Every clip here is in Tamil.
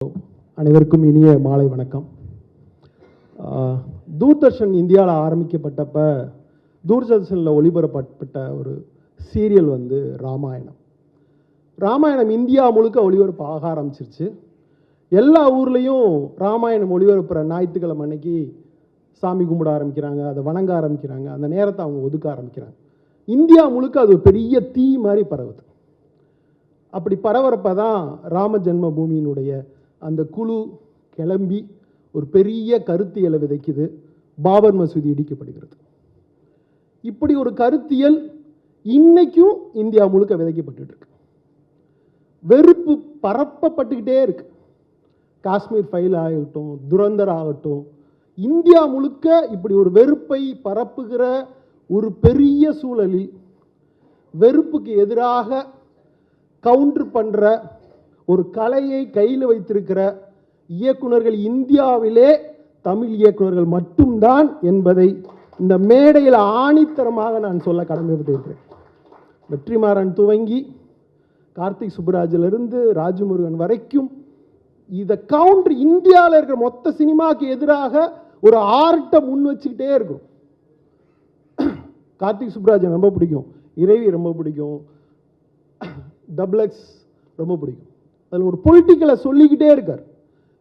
அனைவருக்கும் இனிய மாலை வணக்கம். தூர்தர்ஷன் இந்தியாவில் ஆரம்பிக்கப்பட்டப்ப தூர்தர்ஷனில் ஒளிபரப்பப்பட்ட ஒரு சீரியல் வந்து ராமாயணம். ராமாயணம் இந்தியா முழுக்க ஒளிபரப்பு ஆக ஆரம்பிச்சிருச்சு. எல்லா ஊர்லேயும் ராமாயணம் ஒளிபரப்புகிற ஞாயிற்றுக்கிழமை அன்னைக்கு சாமி கும்பிட ஆரம்பிக்கிறாங்க, அதை வணங்க ஆரம்பிக்கிறாங்க, அந்த நேரத்தை அவங்க ஒதுக்க ஆரம்பிக்கிறாங்க. இந்தியா முழுக்க அது ஒரு பெரிய தீ மாதிரி பரவுது. அப்படி பரவறப்ப தான் ராம ஜென்ம பூமியினுடைய அந்த குழு கிளம்பி ஒரு பெரிய கருத்தியலை விதைக்குது. பாபர் மசூதி இடிக்கப்படுகிறது. இப்படி ஒரு கருத்தியல் இன்னைக்கும் இந்தியா முழுக்க விதைக்கப்பட்டு இருக்கு. வெறுப்பு பரப்பப்பட்டுக்கிட்டே இருக்கு. காஷ்மீர் ஃபைல் ஆகட்டும், துரந்தர் ஆகட்டும், இந்தியா முழுக்க இப்படி ஒரு வெறுப்பை பரப்புகிற ஒரு பெரிய சூழலில் வெறுப்புக்கு எதிராக கவுண்டர் பண்ணுற ஒரு கலையை கையில் வைத்திருக்கிற இயக்குநர்கள் இந்தியாவிலே தமிழ் இயக்குநர்கள் மட்டும்தான் என்பதை இந்த மேடையில் ஆணித்தரமாக நான் சொல்ல கடமைப்பட்டிருக்கிறேன். வெற்றிமாறன் துவங்கி கார்த்திக் சுப்புராஜிலிருந்து ராஜமுருகன் வரைக்கும் இதை கவுண்டர் இந்தியாவில் இருக்கிற மொத்த சினிமாவுக்கு எதிராக ஒரு ஆர்ட்டை முன் வச்சுக்கிட்டே இருக்கும். கார்த்திக் சுப்புராஜன் ரொம்ப பிடிக்கும், இறைவி ரொம்ப பிடிக்கும், டபுள்எக்ஸ் ரொம்ப பிடிக்கும். அதில் ஒரு பொலிட்டிக்கலை சொல்லிக்கிட்டே இருக்கார்.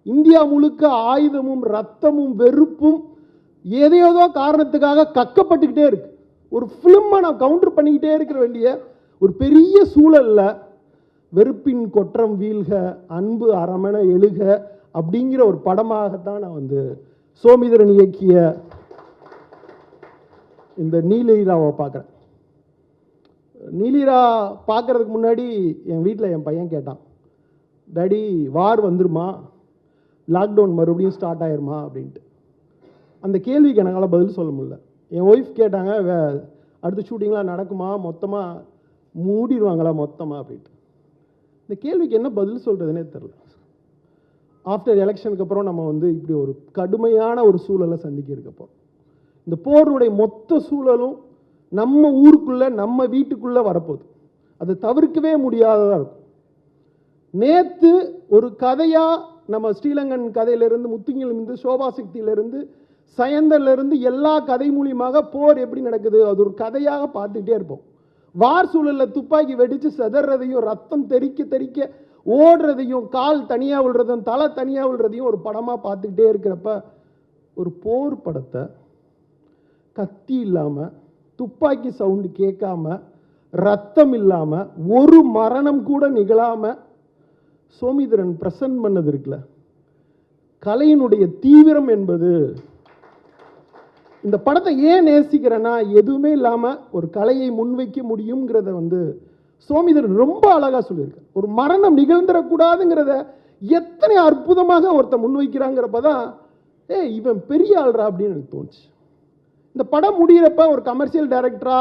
இந்தியா முழுக்க ஆயுதமும் ரத்தமும் வெறுப்பும் ஏதோ காரணத்துக்காக கக்கப்பட்டுக்கிட்டே இருக்கு. ஒரு ஃபிலிமை நான் கவுண்டர் பண்ணிக்கிட்டே இருக்கிற வேண்டிய ஒரு பெரிய சூழல்ல வெறுப்பின் கொற்றம் வீழ்க, அன்பு அரமண எழுக அப்படிங்கிற ஒரு படமாகத்தான் நான் வந்து சோமிதரன் இயக்கிய இந்த நீலீராவை பார்க்குறேன். நீலீரா பார்க்கறதுக்கு முன்னாடி என் வீட்டில் என் பையன் கேட்டான், டாடி வார் வந்துருமா, லாக்டவுன் மறுபடியும் ஸ்டார்ட் ஆயிருமா அப்படின்ட்டு. அந்த கேள்விக்கு என்னால் பதில் சொல்ல முடியல. என் ஒய்ஃப் கேட்டாங்க, அடுத்த ஷூட்டிங்லாம் நடக்குமா, மொத்தமாக மூடிடுவாங்களா மொத்தமாக அப்படின்ட்டு. இந்த கேள்விக்கு என்ன பதில் சொல்கிறதுனே தெரில. ஆஃப்டர் எலெக்ஷனுக்கு அப்புறம் நம்ம வந்து இப்படி ஒரு கடுமையான ஒரு சூழலை சந்திக்க இருக்கப்போம். இந்த போருடைய மொத்த சூழலும் நம்ம ஊருக்குள்ளே நம்ம வீட்டுக்குள்ளே வரப்போகுது. அதை தவிர்க்கவே முடியாததாக இருக்கும். நேற்று ஒரு கதையாக நம்ம ஸ்ரீலங்கன் கதையிலிருந்து, முத்துங்கிலிருந்து, சோபாசக்தியிலிருந்து, சயந்தர்லேருந்து எல்லா கதை மூலியமாக போர் எப்படி நடக்குது அது ஒரு கதையாக பார்த்துக்கிட்டே இருப்போம். வார் சூழலில் துப்பாக்கி வெடித்து செதறதையும், ரத்தம் தெறிக்க தெறிக்க ஓடுறதையும், கால் தனியாக விழுறதையும், தலை தனியாக விழுறதையும் ஒரு படமாக பார்த்துக்கிட்டே இருக்கிறப்ப ஒரு போர் படத்தை கத்தி இல்லாமல், துப்பாக்கி சவுண்டு கேட்காம, ரத்தம் இல்லாமல், ஒரு மரணம் கூட நிகழாமல் சோமிதரன் பிரசன்ட் பண்ணது இருக்குல்ல, கலையினுடைய தீவிரம் என்பது. இந்த படத்தை ஏன் நேசிக்கிறேன்னா, எதுவுமே இல்லாமல் ஒரு கலையை முன்வைக்க முடியுங்கிறத வந்து சோமிதரன் ரொம்ப அழகாக சொல்லியிருக்கார். ஒரு மரணம் நிகழ்ந்துடக்கூடாதுங்கிறத எத்தனை அற்புதமாக ஒருத்தர் முன்வைக்கிறாங்கிறப்ப தான் இவன் பெரிய ஆள்றா அப்படின்னு எனக்கு தோணுச்சு. இந்த படம் முடிகிறப்ப ஒரு கமர்ஷியல் டைரக்டரா,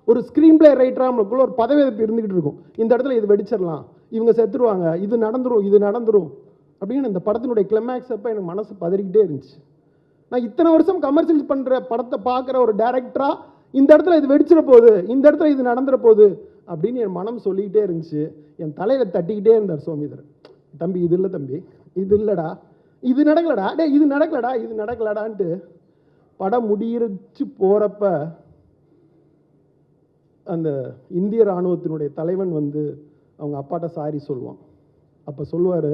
ஒரு ஸ்க்ரீன் பிளே ரைட்டரா நம்மளுக்குள்ள ஒரு பதவியமைப்பு இருந்துகிட்டு இருக்கும். இந்த இடத்துல இது வெடிச்சிடலாம், இவங்க செத்துருவாங்க, இது நடந்துரும் அப்படின்னு இந்த படத்தினுடைய கிளைமேக்ஸ் அப்போ எனக்கு மனசு பதறிக்கிட்டே இருந்துச்சு. நான் இத்தனை வருஷம் கமர்ஷியல் பண்ணுற படத்தை பார்க்குற ஒரு டைரக்டரா, இந்த இடத்துல இது வெடிச்சிட போகுது, இந்த இடத்துல இது நடந்துட போகுது அப்படின்னு என் மனம் சொல்லிக்கிட்டே இருந்துச்சு. என் தலையில் தட்டிக்கிட்டே இருந்தார் சோமிதரன், தம்பி இது இல்லை தம்பி, இது இல்லைடா, இது நடக்கலடா, இது நடக்கலடா, இது நடக்கலடான்ட்டு. படம் முடிச்சு போகிறப்ப அந்த இந்திய இராணுவத்தினுடைய தலைவன் வந்து அவங்க அப்பாட்ட சாரி சொல்லுவான். அப்போ சொல்லுவார்,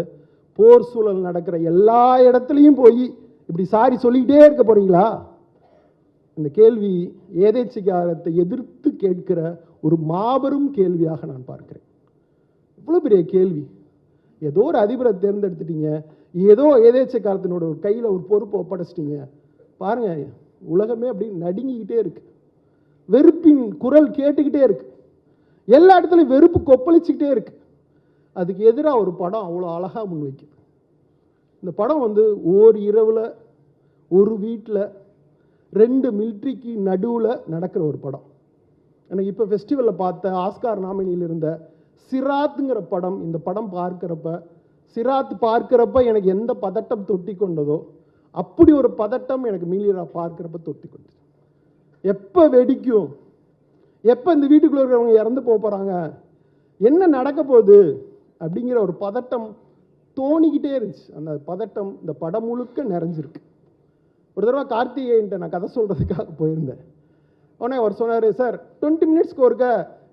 போர் சூழல் நடக்கிற எல்லா இடத்துலையும் போய் இப்படி சாரி சொல்லிக்கிட்டே இருக்க போறீங்களா? இந்த கேள்வி ஏதேச்சிகாரத்தை எதிர்த்து கேட்கிற ஒரு மாபெரும் கேள்வியாக நான் பார்க்கிறேன். இவ்வளோ பெரிய கேள்வி. ஏதோ ஒரு அதிபரை தேர்ந்தெடுத்துட்டீங்க, ஏதோ ஏதேச்சிகாரத்தினோட ஒரு கையில் ஒரு பொறுப்பை ஒப்படைச்சிட்டீங்க. பாருங்க, உலகமே அப்படி நடுங்கிக்கிட்டே இருக்கு. வெறுப்பின் குரல் கேட்டுக்கிட்டே இருக்கு. எல்லா இடத்துலையும் வெறுப்பு கொப்பளிச்சுக்கிட்டே இருக்கு. அதுக்கு எதிராக ஒரு படம் அவ்வளோ அழகாக முன்வைக்குது. இந்த படம் வந்து ஓர் இரவில் ஒரு வீட்டில் 2 மிலிட்ரிக்கு நடுவில் நடக்கிற ஒரு படம். எனக்கு இப்போ ஃபெஸ்டிவலில் பார்த்த ஆஸ்கார் நாமினியில் இருந்த சிராத்துங்கிற படம், இந்த படம் பார்க்கிறப்ப எனக்கு எந்த பதட்டம் தொட்டி கொண்டதோ அப்படி ஒரு பதட்டம் எனக்கு மீலிரா பார்க்கிறப்ப தொட்டி கொண்டது. எப்போ வெடிக்கும், எப்போ இந்த வீட்டுக்குள்ளே இருக்கிறவங்க இறந்து போகிறாங்க, என்ன நடக்க போகுது அப்படிங்கிற ஒரு பதட்டம் தோணிக்கிட்டே இருந்துச்சு. அந்த பதட்டம் இந்த படம் முழுக்க நிறைஞ்சிருக்கு. ஒரு தடவை கார்த்திகேயன்ட்ட நான் கதை சொல்கிறதுக்காக போயிருந்தேன். உடனே அவர் சொன்னார், சார் 20 மினிட்ஸ்க்கு ஒருக்க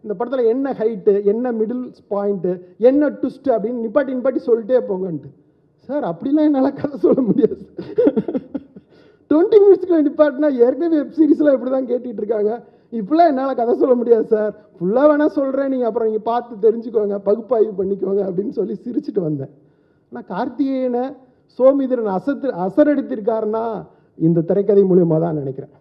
இந்த படத்தில் என்ன ஹைட்டு, என்ன மிடில் பாயிண்ட்டு, என்ன ட்விஸ்ட்டு அப்படின்னு நிப்பாட்டி சொல்லிட்டே போங்கன்ட்டு. சார் அப்படிலாம் என்னால் கதை சொல்ல முடியாது. 20 மினிட்ஸ்க்குள்ள நிப்பாட்டினா ஏற்கனவே வெப் சீரிஸ்லாம் இப்படி தான் கேட்டுட்டு இருக்காங்க. இப்படிலாம் என்னால் கதை சொல்ல முடியாது சார், ஃபுல்லாக வேணால் சொல்கிறேன், நீங்கள் அப்புறம் நீங்கள் பார்த்து தெரிஞ்சுக்கோங்க, பகுப்பாய்வு பண்ணிக்கோங்க அப்படின்னு சொல்லி சிரிச்சுட்டு வந்தேன். ஆனால் கார்த்திகேயனை சோமிதரன் அசரடித்திருக்காருன்னா இந்த திரைக்கதை மூலியமாக தான் நினைக்கிறேன்.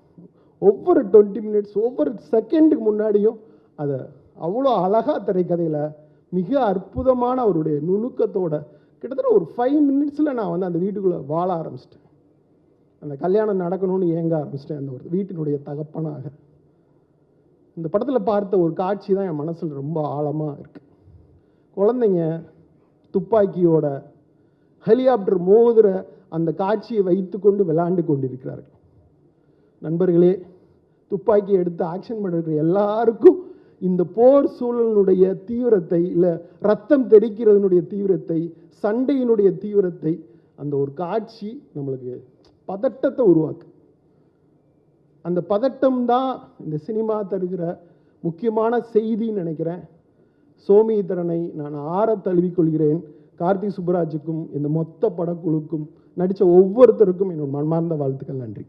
ஒவ்வொரு 20 மினிட்ஸ் ஒவ்வொரு செகண்டுக்கு முன்னாடியும் அதை அவ்வளோ அழகாக திரைக்கதையில் மிக அற்புதமான அவருடைய நுணுக்கத்தோட கிட்டத்தட்ட ஒரு 5 மினிட்ஸில் நான் வந்து அந்த வீட்டுக்குள்ளே வாழ ஆரம்பிச்சிட்டேன். அந்த கல்யாணம் நடக்கணும்னு ஏங்க ஆரம்பிச்சிட்டேன். அந்த ஒரு வீட்டினுடைய தகப்பனாக இந்த படத்தில் பார்த்த ஒரு காட்சி தான் என் மனசில் ரொம்ப ஆழமாக இருக்குது. குழந்தைங்க துப்பாக்கியோட ஹெலிகாப்டர் மோதுற அந்த காட்சியை வைத்து கொண்டு விளையாண்டு கொண்டிருக்கிறார்கள். நண்பர்களே, துப்பாக்கி எடுத்து ஆக்ஷன் பண்ணிருக்கிற எல்லாருக்கும் இந்த போர் சூழலினுடைய தீவிரத்தை, இல்லை ரத்தம் தெரிக்கிறதுனுடைய தீவிரத்தை, சண்டையினுடைய தீவிரத்தை, அந்த ஒரு காட்சி நம்மளுக்கு பதட்டத்தை உருவாக்கு. அந்த பதட்டம் தான் இந்த சினிமா தருகிற முக்கியமான செய்தின்னு நினைக்கிறேன். சோமிதரனை நான் ஆற தழுவிக்கொள்கிறேன். கார்த்திக் சுப்புராஜுக்கும் இந்த மொத்த படக்குழுக்கும் நடித்த ஒவ்வொருத்தருக்கும் என்னோட மனமார்ந்த வாழ்த்துக்கள். நன்றி.